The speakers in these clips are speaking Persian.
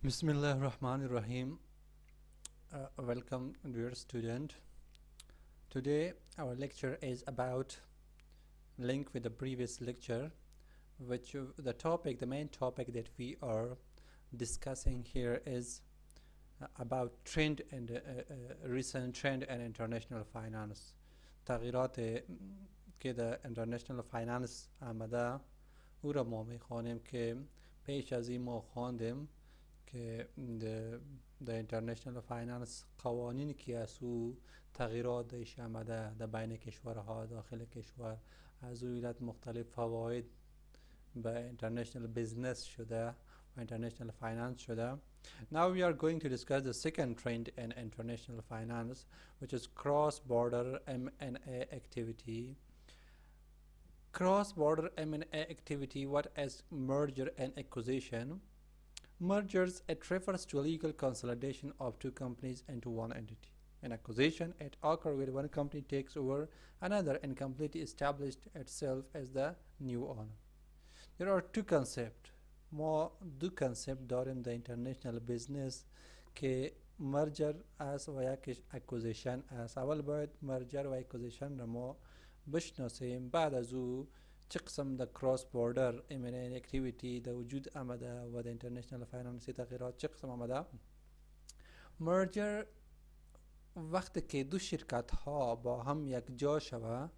Bismillah ar-Rahman ar-Rahim. Welcome, dear student. Today, our lecture is about link with the previous lecture, which the main topic that we are discussing here is about trend and recent trend and international finance. تغییرات که در international finance آمده او را ما میخوانیم که پیش از این ما خواندیم که در اینترنشنال فایننس قوانینی که از او تغییرات داشت آمده در بین کشورها داخل کشور از او علت مختلف فواید به اینترنشنال بزنس شده و اینترنشنال فایننس شده. Now we are going to discuss the second trend in international finance, which is cross-border M&A activity. Cross-border M&A activity, what is merger and acquisition? Mergers, it refers to legal consolidation of two companies into one entity. An acquisition, it occurs when one company takes over another and completely established itself as the new owner. There are two concepts. ما دو کنسپت داریم در international business که مرجر است و یکیش اکوزیشن است. اول باید مرجر و اکوزیشن را ما بشناسیم، بعد از او چه قسم در کراس بوردر M&A اکتیویتی در وجود آمده و در international finance تغییرات چه قسم آمده. مرجر وقتی که دو شرکت ها با هم یک جا شوه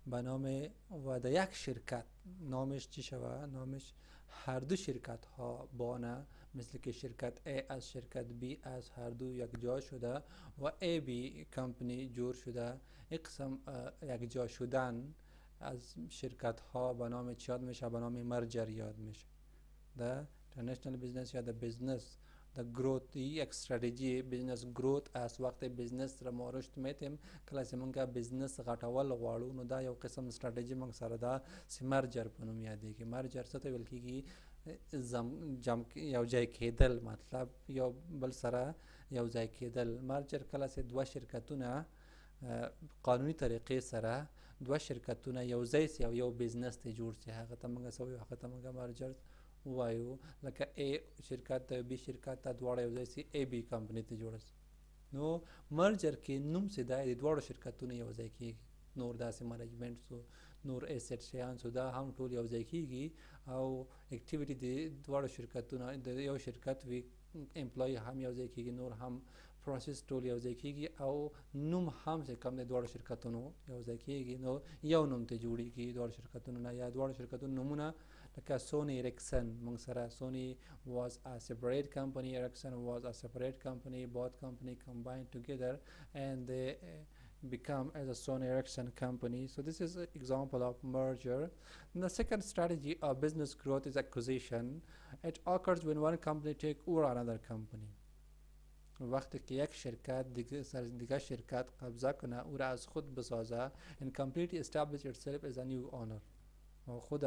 به نام و در یک شرکت نامش چی شوه؟ نامش هر دو شرکت ها بانه، مثل که شرکت A از شرکت B از هر دو یک جا شده و AB کمپنی جور شده. یک قسم یک جا شدن از شرکت ها به نام چی یاد میشه؟ به نام مرجر یاد میشه. در international business یا در بزنس the growth یک استراتژی بزنس growth از وقت بزنس را ما رشد میتیم کله چې موږ بزنس غټول غواړو نو دا یو قسم استراتژي موږ سره دا چې مرجر په نوم یادېږي. مرجر څه ته ویل کېږي؟ یو ځای کېدل، مطلب یو بل سره یو ځای کېدل. مرجر کله چې دوه شرکتونه قانوني طریقې سره دوه شرکتونه یو ځای سي او یو بزنس ته جوړ سي، هغه ته موږ څه وایو؟ هغه ته موږ مرجر وایو. لکه A شرکت ته B شرکت ته دواړه یو ځای سي AB کمپنی ته جوړ سي. نو مرجر کې نوم سي دا د دواړو شرکتونو یو ځای کېږي. نور داسې منیجمنټ سو نور ایسټ شیان سو دا هم ټول یو ځای کېږي او اکټیویټي د دواړو شرکتونو د یو شرکت وی امپلوي هم یو ځای کېږي، نور هم پروسس ټول یو ځای کېږي او نوم هم چې کوم د دواړو شرکتونو یو ځای کېږي نو یو نوم ته جوړیږي دواړو شرکتونو نه یا دواړو شرکتونو نومونه. لکه سونی ایریکسن موږ سره سونی was a separate company, Ericsson was a separate company, both company combined together and they become as a Sony Ericsson company. So this is an example of merger. And the second strategy of business growth is acquisition. It occurs when one company takes over another company. وقتی که یک شرکت دیگه شرکت قبضه کنه او را از خود بسازه and completely establish itself as a new owner و خود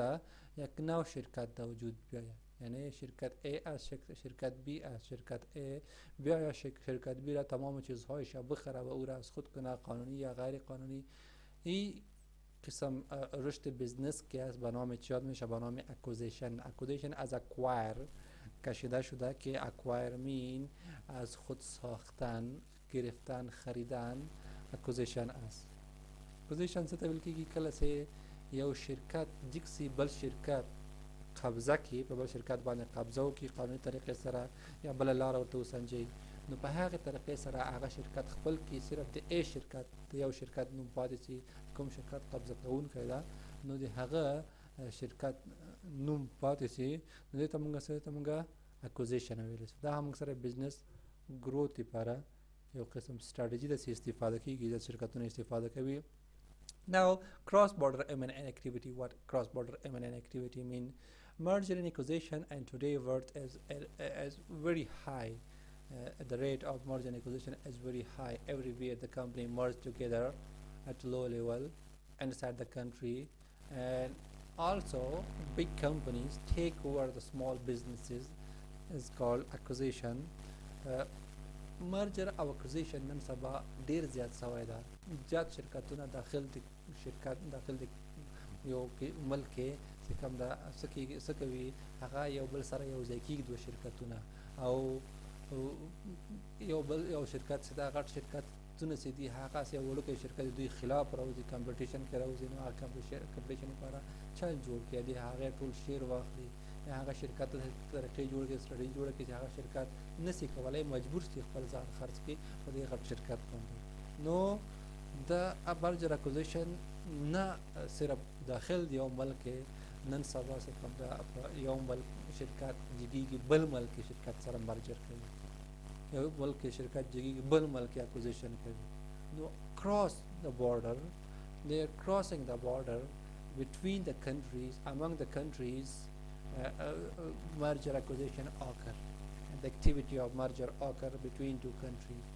یک نو شرکت در وجود بیاید. یعنی شرکت A از شرکت B از شرکت A بیاید شرکت B را تمام چیزهایش بخره و او را از خود کنه، قانونی یا غیر قانونی. این قسم رشد بزنس که از به نام چی یاد میشه؟ به نام اکوزیشن. اکوزیشن از اکوایر کشیده شده که اکوایر مین از خود ساختن، گرفتن، خریدن اکوزیشن است. اکوزیشن څه ته ویل کېږي؟ کله چې یو شرکت جکسي بل شرکت قبضه کی په بل شرکت باندې قبضه وکړي قانوني طریقې سره یا بل لار ورته وسنجي، نو په هغه طریقې سره هغه شرکت خپل کی صرف د A شرکت د یو شرکت نوم پاتې شي. کوم شرکت قبضه کوونکی ده نو د هغه شرکت نوم پاتې شي، نو دې ته موږ څه ته موږ اکوزیشن ویل شي. دا هم سره بزنس گروث لپاره یو قسم استراتیژي د استفاده کیږي د شرکتونو استفاده کوي. Now, cross-border M&A activity. What cross-border M&A activity mean? Merger and acquisition, and today worth is very high. The rate of merger and acquisition is very high. Everywhere the company merge together at low level inside the country, and also big companies take over the small businesses. Is called acquisition. مرجر او اکوزیشن نن سبا ډیر زیات شوی ده. زیات شرکتونه داخل د شرکت داخل د یو ملک کې چې کوم دا څه کوي هغه یو بل سره یو ځای کېږي دوه شرکتونه او یو شرکت چې دا غټ شرکتونه چې دي هغه یو وړوکی شرکت دوی خلاف راوځي کمپټیشن کې راوځي نو هغه کمپټیشن لپاره چل جوړ کړي دي هغه ټول شیر واخلي هغه شرکت ته طریقې جوړ کړي سټډي جوړ کړي چې هغه شرکت نسی کولای مجبور شي خپل ځان خرڅ کړي په دې غټ شرکت باندې نو د مرجر اکوزیشن نه صرف داخل د یو ملک نن سبا چې کوم دا یو ملک شرکت جګیږي بل ملک شرکت سره مرجر کوي یو ملک شرکت جګیږي بل ملک اکوزیشن کوي نو cross the border they are crossing the border between the countries among the countries merger acquisition occur and the activity of merger occur between two countries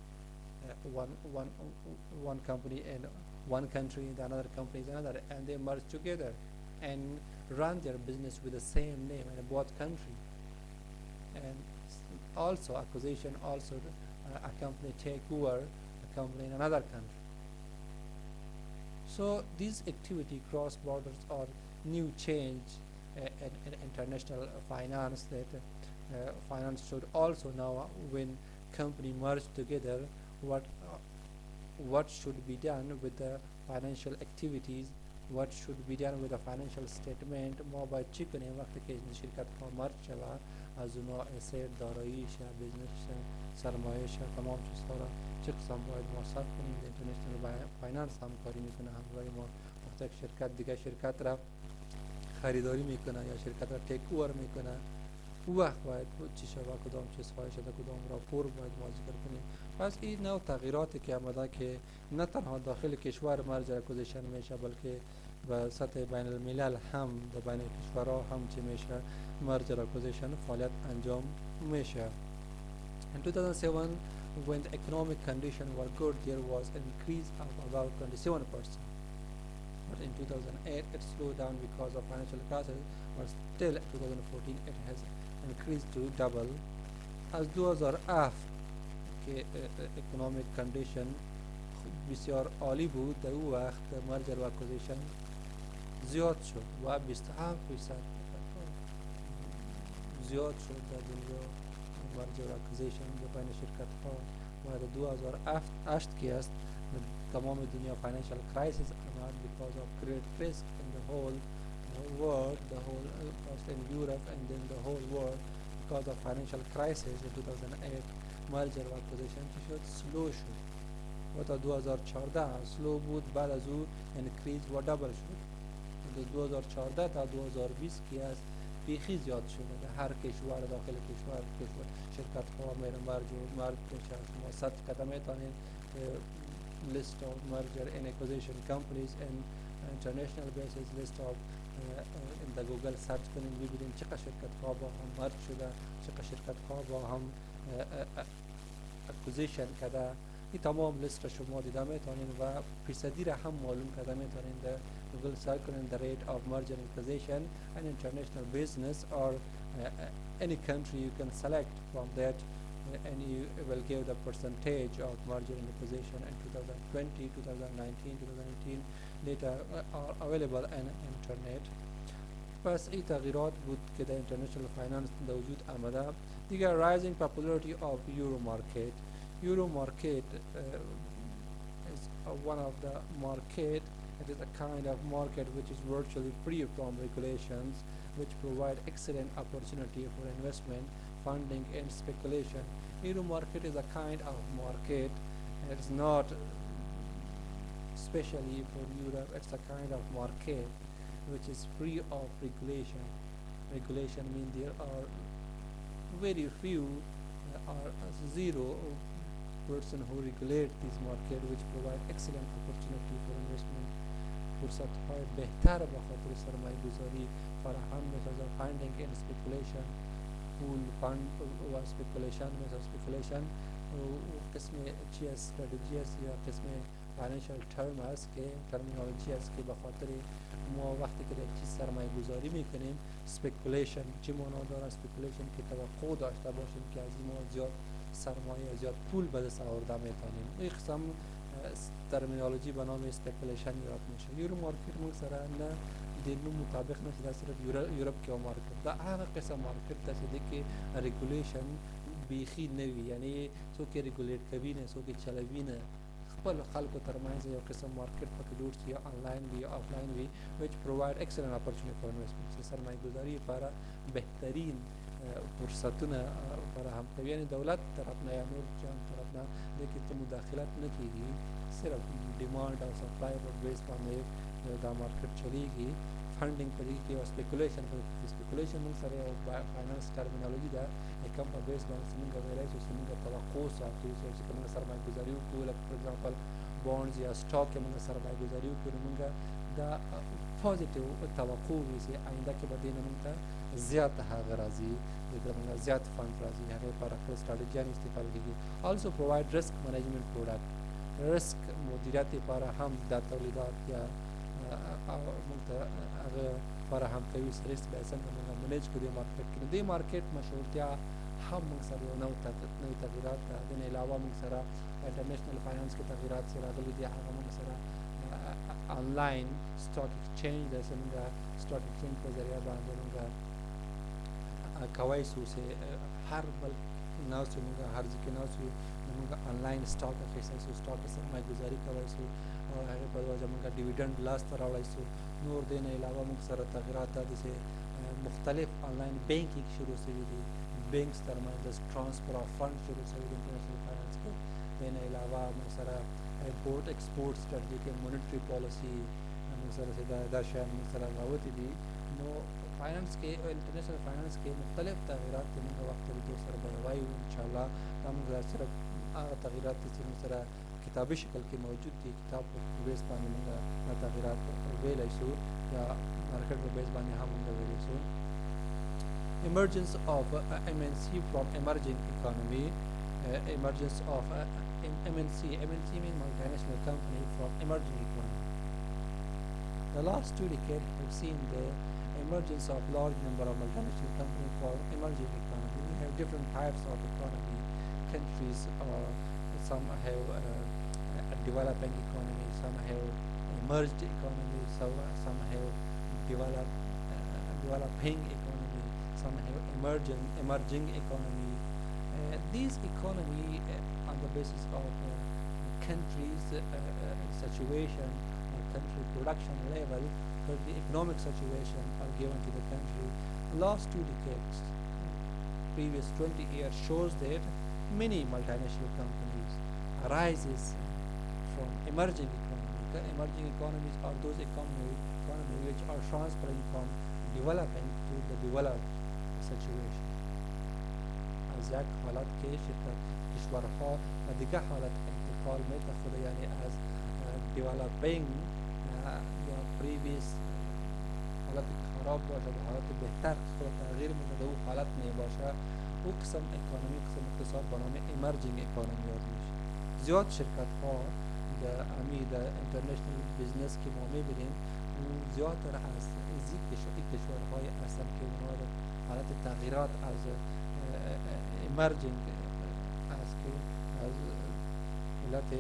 one company and one country and another company is another and they merge together and run their business with the same name in both countries and also acquisition also a company take over a company in another country so these activity cross borders are new change in international finance that finance should also know when company merge together what should be done with the financial activities what should be done with the financial statement ما باید چی کنیم وقتی که شرکت ها مرج شود از اونها اسید دارایی شه بیزنس شه سرمایه شه تمام چیزها را چه قسم باید ما صرف کنیم اینترنشنال فایننس همکاری میکنه همراهی ما وقتی که شرکت دیگه شرکت را خریداری میکنه یا شرکت را تیک اوور میکنه او وقت باید چی شود کدام چیزهای شده کدام راپور باید ما ذکر کنیم پس این نوع تغییراتی که آمده که نه تنها داخل کشور مرجر اکوزیشن میشه بلکه به سطح بین الملل هم در بین کشورها هم چی میشه مرجر اکوزیشن فعالیت انجام میشه In 2007 when the economic condition were good there was an increase of about 27% but in 2008 it slowed down because of financial crisis but still in 2014 it has increased to double از 2007 که economic condition بسیار عالی بود در او وقت مرجر و اکوزیشن زیاد شد و 27% زیاد شد در دنیا مرجر و اکوزیشن در بین شرکت ها و در 2008 که است تمام دنیا financial crisis آمد because of great risk in the whole world the whole first in Europe and then the whole world because of financial crisis in 2008 مرجر و اکوزیشن چی شد سلو شد و تا 2014 سلو بود بعد از او انکریز و دبل شد در 2014 تا 2020 که از بیخی زیاد شده در هر کشور داخل کشور شرکت ها میرن مرج میشه شما 100 قدم میتونید list of merger and acquisition companies and international basis list of in the Google search کنید ببینید چقدر شرکت ها با هم مرج شده چقدر شرکت ها با هم اکوزیشن کرده این تمام لیست شما دیده میتونید و فیصدی را هم معلوم کرده میتونید در گوگل سرچ کنید the rate of merger and acquisition and international business or any country you can select from that and you will give the percentage of merger and acquisition in 2020, 2019, 2018 data are available on internet پس این تغییرات بود که در international finance در وجود آمده دیگر rising popularity of euro market Euro market is one of the market. It is a kind of market which is virtually free from regulations, which provide excellent opportunity for investment, funding, and speculation. Euro market is a kind of market. It's not especially for Europe. It's a kind of market which is free of regulation. Regulation means there are very few or zero person who regulate this market which provide excellent opportunity for investment فرصت های بهتر به خاطر سرمایه گذاری فراهم می‌سازد funding and speculation پول فند و speculation مثل speculation و قسم چی است strategy است یا قسم financial term است که terminology است که به خاطر ما وقتی که در چیز سرمایه گذاری میکنیم speculation چی معنا داره speculation که توقع داشته باشیم که از این ما زیاد سرمایه زیاد پول به دست آورده میتونیم این قسم ترمینولوژی به نام اسپیکولیشن یاد میشه یورو مارکت مو سره نه د نوم مطابق نه چې دا صرف یورپ کې یو مارکیټ دا هغه قسم مارکیټ ده چې د کې ریګولیشن بیخي نه وي یعنی څوک یې ریګولیټ کوي نه څوک یې چلوي نه خپل خلکو ترمنځ یو قسم مارکیټ پکې جوړ شي یا آنلاین وي یا آفلاین وي which provide excellent opportunity for investment سرمایه گذاری لپاره بهترین فرصتونه فراهم کوي یعنی دولت طرف نه یا نور جان طرف نه لیکن ته مداخلت نه کیږي صرف ډیمانډ او سپلای پر بیس باندې دا مارکیټ چلیږي فنډینګ په دې کې او سپیکولیشن موږ سره یو فاینانس ټرمینالوجي ده کوم په بیس باندې موږ ویلای شو چې موږ توقع ساتو چې کومه سرمایه گذاري وکړو لکه فور ایگزامپل بونډز یا سٹاک کې موږ سرمایه گذاري وکړو موږ دا پوزټیو توقع وي چې آینده کې به دې نه موږ ته زیات هغه راځي دغه زیات فند راځي هغه لپاره خپل ستراتیژي استفاده کیږي also provide risk management product risk مدیریت لپاره هم د تولیدات یا موږ ته هغه فراهم کوي سریس به څنګه موږ منیج کړو مارکیټ کې د مارکیټ مشهورتیا هم موږ سره یو نوې تغییرات ده د نه علاوه موږ سره انټرنیشنل فاینانس کې تغییرات سره راغلي دي هغه موږ سره آنلاین سٹاک ایکسچینج د څنګه سٹاک ایکسچینج په ذریعہ باندې موږ کوي چې هر بل ناسو موږ هر ځکه ناسو موږ آنلاین سٹاک اخیستل سو سٹاک سرمایه گذاري کوي سو او هغه په وجه موږ ډیویډند لاس ته راوړی سو نور دې نه علاوه موږ سره تغییرات د مختلف آنلاین بینکینګ شروع شوي دي بینکس ترمنځ ټرانسفر اف فند شروع شوي دي انټرنیشنل فاینانس کې دې نه علاوه موږ سره امپورټ ایکسپورټ سټریټجی کې مونیټری پالیسی موږ سره دا شیان موږ سره راوتي دي نو فاینانس کې انټرنیشنل فاینانس کې مختلف تغییرات موږ وخت په سره به وایو ان شاء الله دا موږ سره هغه تغییرات چې موږ سره کتابي شکل کې موجود دي کتاب په بیس باندې موږ تغییرات ویلای شو یا مارکیټ په بیس باندې هم موږ ویلای شو emergence of MNC from emerging economy emergence of MNC means multinational company from emerging economy the last 2 decades have seen the emergence of large number of multinational companies from emerging economy we have different types of economy countries some have a developing economy some have emerged economy some have developing economy some have emerging economy these economy on the basis of countries situation or country production level for the economic situation are given to the country last 2 decades previous 20 years shows that many multinational companies arises from emerging economies. The emerging economies are those economies which are transferring from developing to the developed situation. از یک حالت که کشورها و دیگه حالت انتقال می‌تافد یعنی از developing یا previous حالت خراب باشه به حالت بهتر خود تغییر میده به اون حالت میباشه او قسم اکانومی قسم اقتصاد به نام emerging economy یاد میشه زیاد شرکت ها در انترنشنل بیزنس که ما میبینیم زیادتر از کشورهای هستن که اونها در حالت تغییرات از emerging از حالت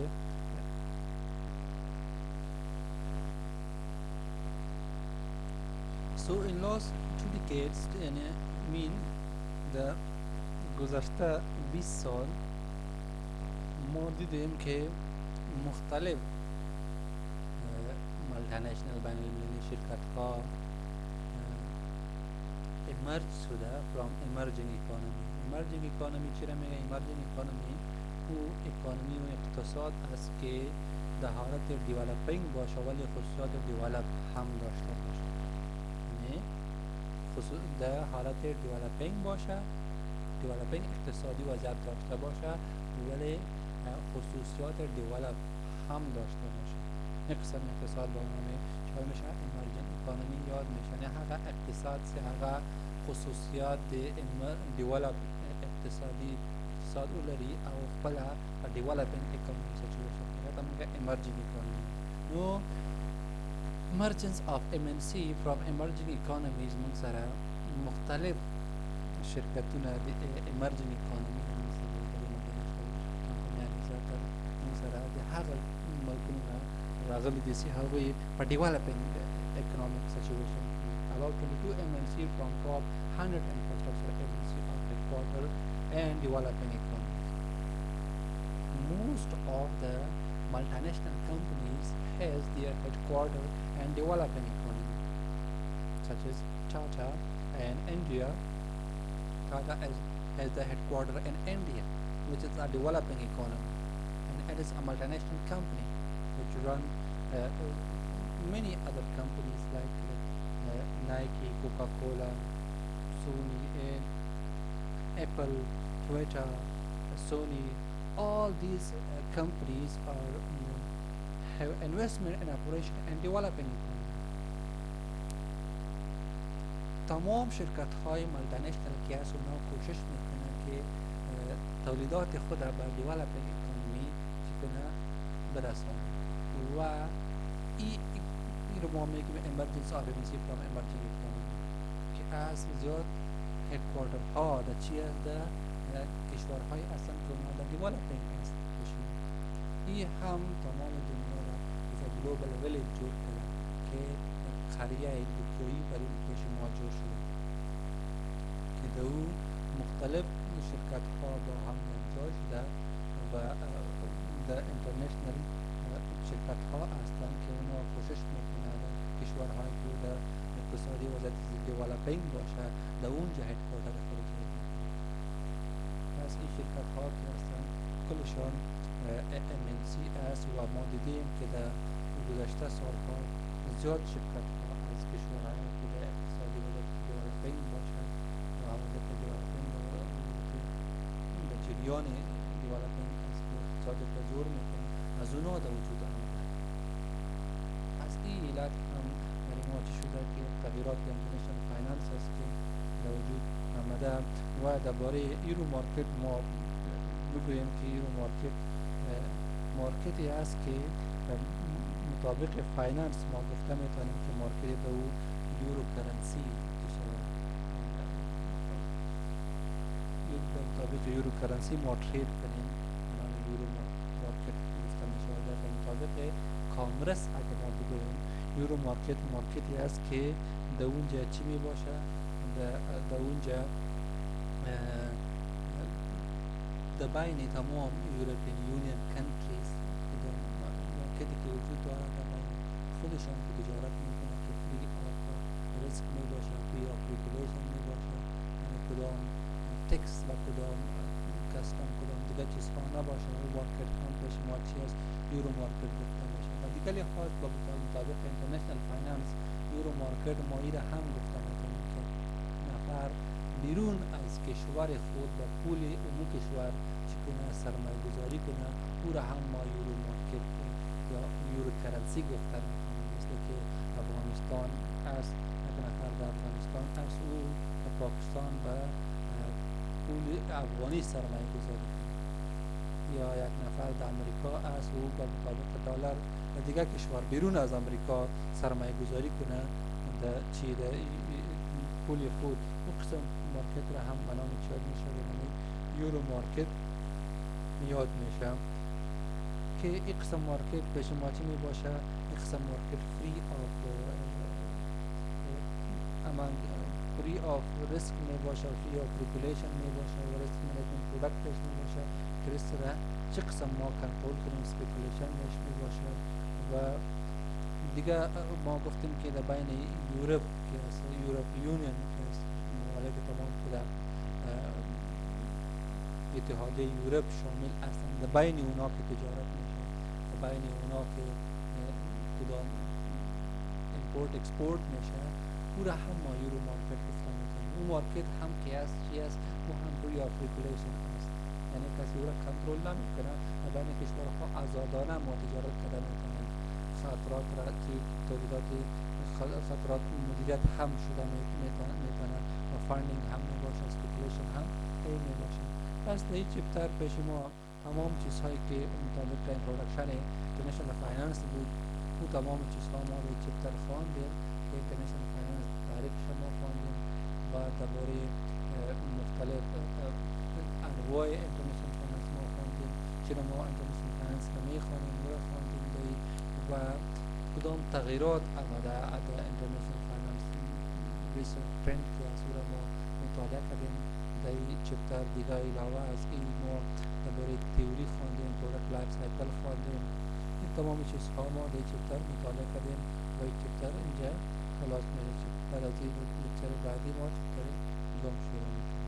So in last 2 decades mean the گذشته 20 سال ما دیدیم که مختلف مالتینشنل بین المللی شرکت ها emerge شده from emerging economy emerging economy چرا میگه emerging economy او اکانومی و اقتصاد است که در حالت developing باشه ولی خصوصیات develop هم داشته باشه در حالت developing باشه developing اقتصادی وضعیت داشته باشه ولی خصوصیات develop هم داشته باشه یک قسم اقتصاد با نام چه میشه emerging economy یاد میشه نه هغه اقتصاد سه هغه خصوصیات develop اقتصاد ولري او خپل developing economy situation دا موږ emerging economy نو emergence of MNC from emerging economies موږ سره مختلف شرکتونه د emerging economy موږ سره د هغه ملکونو راغلي دي چې هغوی په developing economic situation. About 22 MNC from top 100 infrastructure agency are headquartered and developing economies. Most of the multinational companies has their headquarters and developing economy, such as Tata and India. Tata has the headquarters in India, which is a developing economy, and it is a multinational company which run many other companies like Nike, Coca-Cola, Sony, Apple, Twitter, Sony. All these companies are have investment in operation and developing economy. تمام شرکت های مالتینشنل که از اونا کوشش میکنن که تولیدات خود را به دیولپینگ اکانومی چکنه برسانه و این رو ما میگیم امرجنس آرمینسی فرام امرجنگ اکانومی که از زیاد هدکوارتر ها در چی از در کشورهای اصلا که اونا در دیولپینگ است بشید. این هم تمام دنیا را از گلوبال ویلیج جور کرده که قریه دوکیویی برای پیش ما جور شده که در او مختلف شرکت ها با هم یکجا شده و در انترنشنل شرکت ها هستند که اونا کوشش میکنند کشورهایی که در اقتصادی وضعیت دیولپینگ باشه در اونجا هدکوارتر خود پس این شرکت ها که هستن کلشان MNC است و ما دیدیم که در گذشته سالها زیاد شرکت ها از کشورهایی که در اقتصادی وضعیت دیولپینگ باشه و وضعیت دیولپینگ در جریان دیولپینگ است که اقتصاد را جور میکنه از اونا در وجود آمده. از این علت هم برای ما چی شده که تغییرات اینترنشنال فایننس است که در وجود آمده و درباره ایرو مارکت ما بگوییم که ایرو مارکتی است که مطابق فایننس ما گفته میتونیم که مارکتی به او یورو کرنسی مطابق یورو کرنسی ما ترید کنیم یورو مارکت گفته میشه و در مطابق کامرس اگر ما بگوییم یورو مارکتی است که در اونجا چی می باشه در اونجا در بین تمام یوروپین یونین کانتریز مارکتی که وجود دارد در بین خودشان که تجارت میکنه که فری آف ریسک می باشه فری آف ریگولیشن می باشه کدام تکس و کدام کستم کدام دیگه چیزها نباشه و مارکت هم به شما چی از یورو مارکت گفته میشه و دیگه لحاظ با مطابق اینترنشنال فایننس یورو مارکت ما ایره هم گفته میکنیم که نفر بیرون از کشور خود با پول اون کشور چکنه سرمایه گذاری کنه او را هم ما یورو مارکت یا یورو کرنسی گفته میکنیم مثل که افغانستان است یک نفر در افغانستان است او پاکستان به پول افغانی سرمایه گذاری کنه یا یک نفر در امریکا است او به مطابق دلار و دیگه کشور بیرون از امریکا سرمایه گذاری کنه در چی در پول خود او قسم مارکت را هم منام یاد میشه یعنی یورو مارکت یاد میشه که این قسم مارکت به شما چی می باشه این قسم مارکت فری آف ریسک می باشه فری آف ریگولیشن می باشه و ریسک منیجمنت پرودکتش می باشه که ریسک را چه قسم ما کنترل کنیم سپیکولیشن می باشه و دیگه ما گفتیم که در بین یوروپ که است یوروپ یونین که است ممالک تمام که در اتحادیه یوروپ شامل هستند در بین اونا که تجارت میشه در بین اونا که کدام امپورت اکسپورت میشه او را هم ما یورو مارکت گفته میکنیم اون مارکت هم که است چی است او هم فری آف ریگولیشن است یعنی کسی او را کنترل نمیکنه و بین کشورها آزادانه ما تجارت کردن میکنیم خاطرات را تولیدات خاطرات مدیریت هم شده میتونن و فاندینگ هم میباشه اسپیکولیشن هم می باشه پس در این چپتر پیش ما تمام چیزهایی که مطابق اینترودکشن اینترنشنال فایننس بود او تمام چیزها ما در چپتر خواندیم که اینترنشنال فایننس تعریفش ما خواندیم و درباره مختلف انواع اینترنشنال فایننس ما خواندیم چرا ما اینترنشنال فایننس را میخوانیم و خواندیم و کدام تغییرات آمده در اینترنشنال فایننس ریسرچ ترند که از او را ما مطالعه کردیم در این چپتر. دیگه علاوه از این ما درباره تئوری خواندیم، پروداکت لایف سایکل خواندیم. این تمام چیزها ما در این چپتر مطالعه کردیم و این چپتر اینجا خلاص میشه. بعد از این لکچر بعدی ما چپتر دوم شروع میشه.